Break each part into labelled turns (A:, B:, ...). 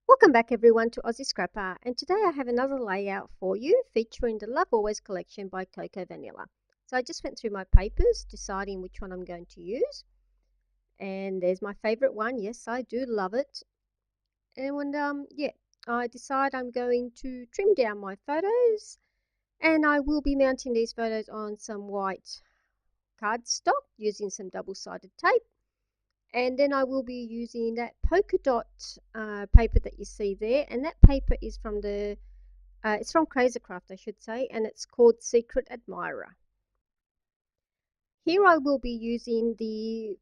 A: Welcome back everyone to Aussie Scrapper, and today I have another layout for you featuring the Love Always collection by Coco Vanilla. So I just went through my papers deciding which one I'm going to use, and there's my favorite one. Yes, I do love it. And yeah, I decide I'm going to trim down my photos, and I will be mounting these photos on some white cardstock using some double-sided tape. And then I will be using that polka dot paper that you see there, and that paper is from it's from Kaisercraft, I should say, and it's called Secret Admirer. Here I will be using the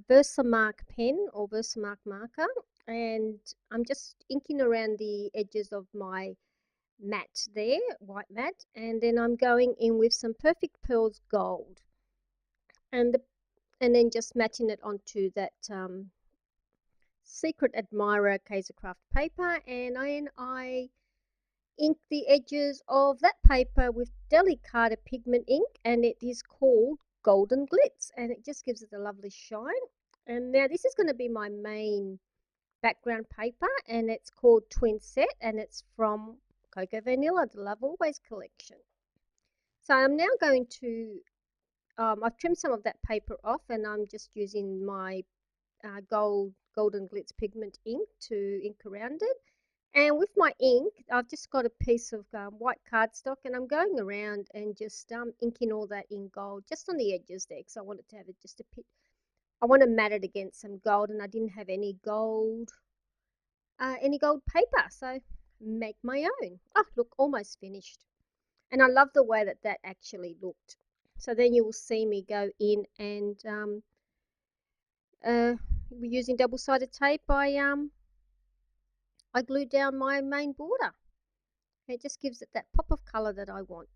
A: Versamark pen or Versamark marker, and I'm just inking around the edges of my mat there, white mat, and then I'm going in with some Perfect Pearls Gold, and then just matching it onto that Secret Admirer Kaisercraft paper, and I ink the edges of that paper with Delicata pigment ink, and it is called Golden Glitz, and it just gives it a lovely shine. And now this is going to be my main background paper, and it's called Twin Set, and it's from Coco Vanilla, the Love Always collection. So I'm now going to I've trimmed some of that paper off, and I'm just using my Golden Glitz pigment ink to ink around it. And with my ink, I've just got a piece of white cardstock, and I'm going around and just inking all that in gold just on the edges there, because I wanted to have it just a bit. I want to mat it against some gold, and I didn't have any gold paper, so make my own. Oh, look, almost finished. And I love the way that that actually looked. So then you will see me go in and using double-sided tape, I glued down my main border. It just gives it that pop of colour that I want.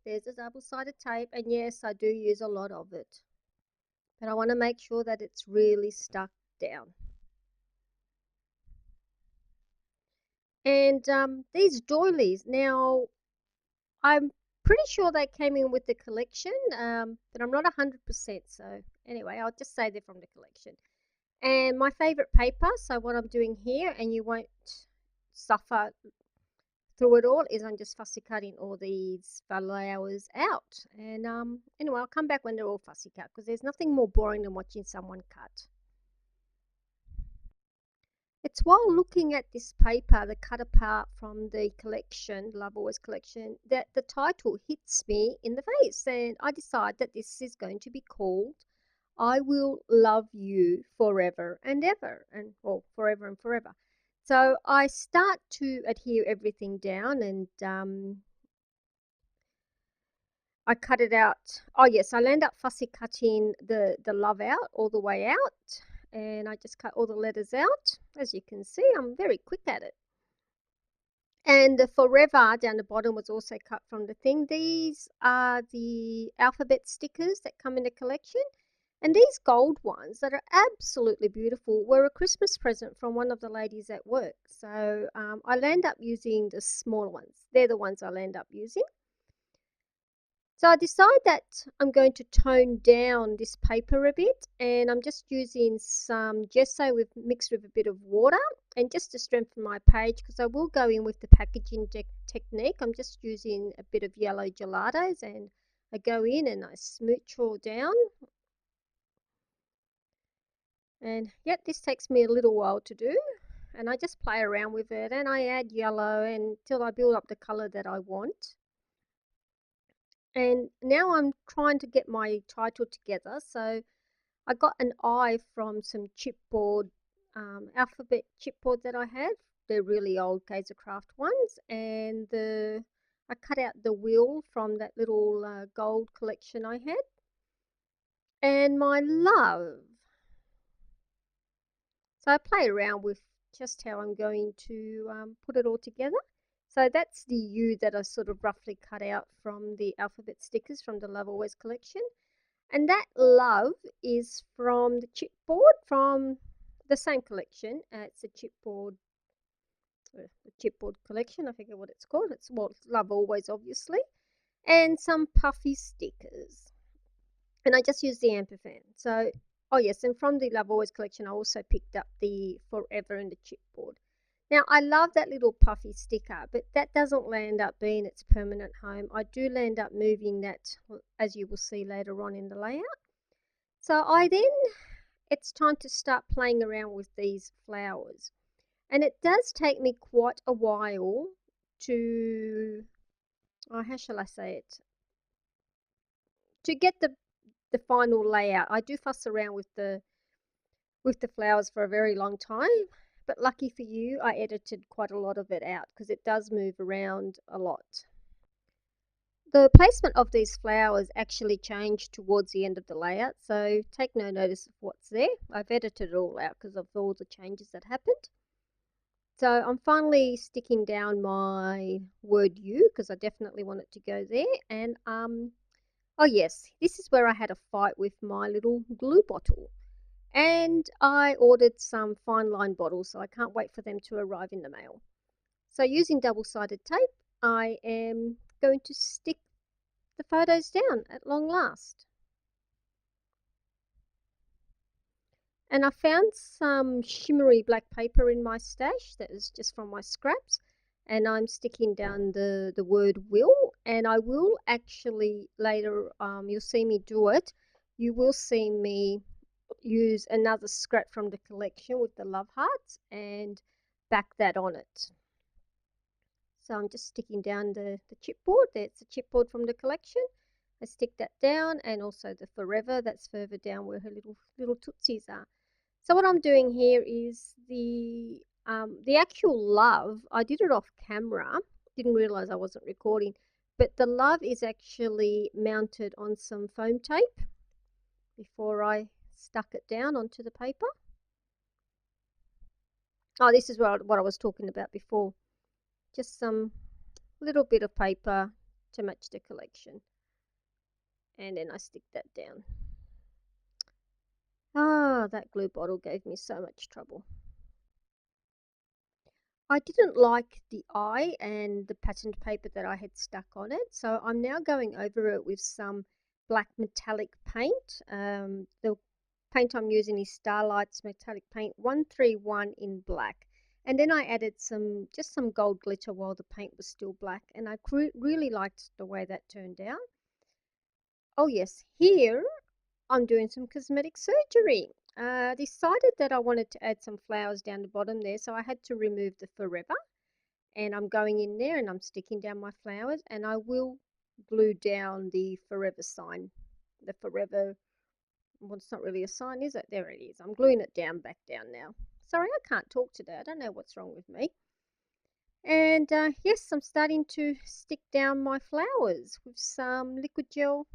A: There's a double-sided tape, and yes, I do use a lot of it. But I want to make sure that it's really stuck down. And these doilies, now I'm pretty sure they came in with the collection, but I'm not 100%. So anyway, I'll just say they're from the collection. And my favourite paper, so what I'm doing here, and you won't suffer through it all, is I'm just fussy cutting all these flowers out. And anyway, I'll come back when they're all fussy cut, because there's nothing more boring than watching someone cut. It's while looking at this paper, the cut apart from the collection, Love Always collection, that the title hits me in the face, and I decide that this is going to be called I Will Love You Forever and Ever, and well, forever and forever. So I start to adhere everything down, and I cut it out. Oh yes, I'll end up fussy cutting the love out all the way out, and I just cut all the letters out. As you can see, I'm very quick at it. And the forever down the bottom was also cut from the thing. These are the alphabet stickers that come in the collection. And these gold ones that are absolutely beautiful were a Christmas present from one of the ladies at work. So I'll end up using the smaller ones. They're the ones I'll end up using. So I decide that I'm going to tone down this paper a bit, and I'm just using some gesso mixed with a bit of water, and just to strengthen my page, because I will go in with the packaging technique. I'm just using a bit of yellow gelatos, and I go in and I smooch all down. And yet this takes me a little while to do, and I just play around with it, and I add yellow until I build up the color that I want. And now I'm trying to get my title together. So I got an I from some chipboard, alphabet chipboard that I had. They're really old Kaisercraft ones, and I cut out the wheel from that little gold collection I had. And my love. So I play around with just how I'm going to put it all together. So that's the U that I sort of roughly cut out from the alphabet stickers from the Love Always collection. And that love is from the chipboard from the same collection. It's a chipboard, the chipboard collection, I forget what it's called. It's Love Always, obviously. And some puffy stickers. And I just used the ampersand. So, oh yes, and from the Love Always collection, I also picked up the Forever and the chipboard. Now, I love that little puffy sticker, but that doesn't land up being its permanent home. I do land up moving that, as you will see later on in the layout. So it's time to start playing around with these flowers. And it does take me quite a while to, how shall I say it, to get the final layout. I do fuss around with the flowers for a very long time, but lucky for you, I edited quite a lot of it out because it does move around a lot. The placement of these flowers actually changed towards the end of the layout, so take no notice of what's there. I've edited it all out because of all the changes that happened. So I'm finally sticking down my word U because I definitely want it to go there. And oh yes, this is where I had a fight with my little glue bottle. And I ordered some fine line bottles, so I can't wait for them to arrive in the mail. So using double-sided tape, I am going to stick the photos down at long last. And I found some shimmery black paper in my stash that is just from my scraps, and I'm sticking down the word will, and I will actually later, you'll see me do it. You will see me use another scrap from the collection with the love hearts and back that on it. So I'm just sticking down the chipboard. There's the chipboard from the collection. I stick that down, and also the Forever, that's further down where her little tootsies are. So what I'm doing here is the actual love. I did it off camera. Didn't realize I wasn't recording, but the love is actually mounted on some foam tape before I stuck it down onto the paper. Oh, this is what I was talking about before. Just some little bit of paper to match the collection. And then I stick that down. Ah, that glue bottle gave me so much trouble. I didn't like the eye and the patterned paper that I had stuck on it, so I'm now going over it with some black metallic paint. The paint I'm using is Starlight's Metallic Paint 131 in black. And then I added just some gold glitter while the paint was still black, and I really liked the way that turned out. Oh yes, here I'm doing some cosmetic surgery. Decided that I wanted to add some flowers down the bottom there, so I had to remove the Forever. And I'm going in there and I'm sticking down my flowers, and I will glue down the Forever sign. The Forever, well, it's not really a sign, is it? There it is. I'm gluing it back down now. Sorry, I can't talk today. I don't know what's wrong with me. And yes, I'm starting to stick down my flowers with some liquid gel,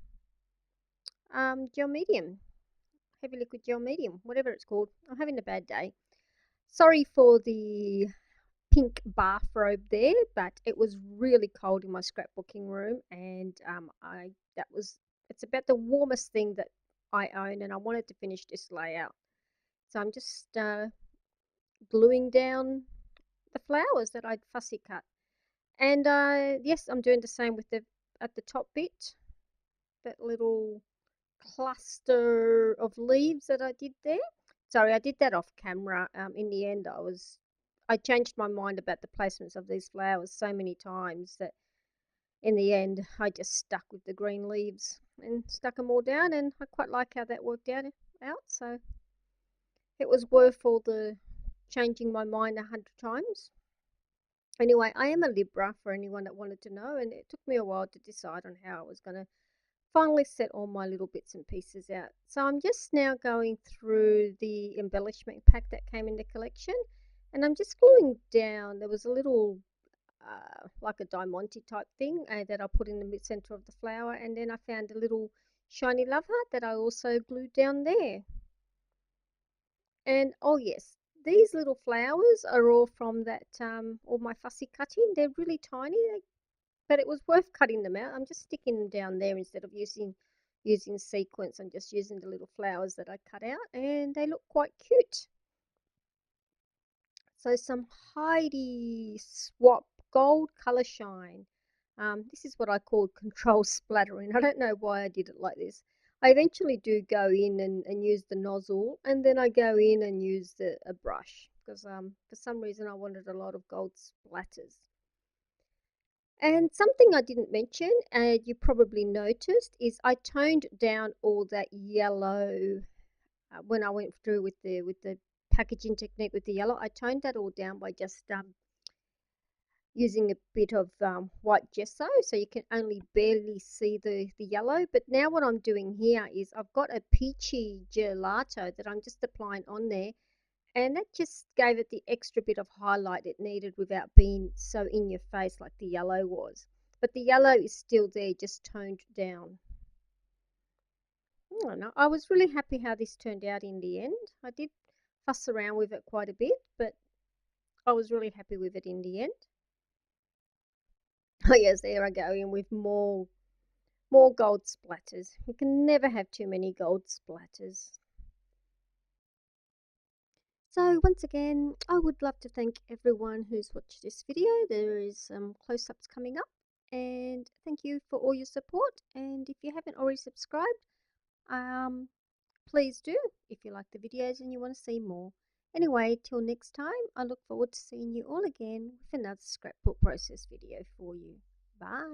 A: gel medium, heavy liquid gel medium, whatever it's called. I'm having a bad day. Sorry for the pink bathrobe there, but it was really cold in my scrapbooking room, and it's about the warmest thing that I own, and I wanted to finish this layout. So I'm just gluing down the flowers that I'd fussy cut. And yes, I'm doing the same with at the top bit, that little cluster of leaves that I did there. Sorry, I did that off camera. In the end, I changed my mind about the placements of these flowers so many times that in the end I just stuck with the green leaves and stuck them all down, and I quite like how that worked out. So it was worth all the changing my mind 100 times. Anyway, I am a Libra, for anyone that wanted to know, and it took me a while to decide on how I was going to finally set all my little bits and pieces out. So I'm just now going through the embellishment pack that came in the collection, and I'm just gluing down. There was a little like a diamante type thing that I put in the center of the flower, and then I found a little shiny love heart that I also glued down there. And oh yes, these little flowers are all from that all my fussy cutting. They're really tiny, but it was worth cutting them out. I'm just sticking them down there instead of using sequins. I'm just using the little flowers that I cut out, and they look quite cute. So some Heidi Swapp Gold Color Shine. This is what I call control splattering. I don't know why I did it like this. I eventually do go in and use the nozzle, and then I go in and use a brush. because for some reason I wanted a lot of gold splatters. And something I didn't mention, and you probably noticed, is I toned down all that yellow when I went through with the packaging technique with the yellow. I toned that all down by just using a bit of white gesso, so you can only barely see the yellow. But now what I'm doing here is I've got a peachy gelato that I'm just applying on there, and that just gave it the extra bit of highlight it needed without being so in your face like the yellow was. But the yellow is still there, just toned down. I don't know. I was really happy how this turned out in the end. I did fuss around with it quite a bit, but I was really happy with it in the end. Oh yes, there I go in with more gold splatters. You can never have too many gold splatters. So once again, I would love to thank everyone who's watched this video. There is some close-ups coming up, and thank you for all your support. And if you haven't already subscribed, please do if you like the videos and you want to see more. Anyway, till next time, I look forward to seeing you all again with another scrapbook process video for you. Bye.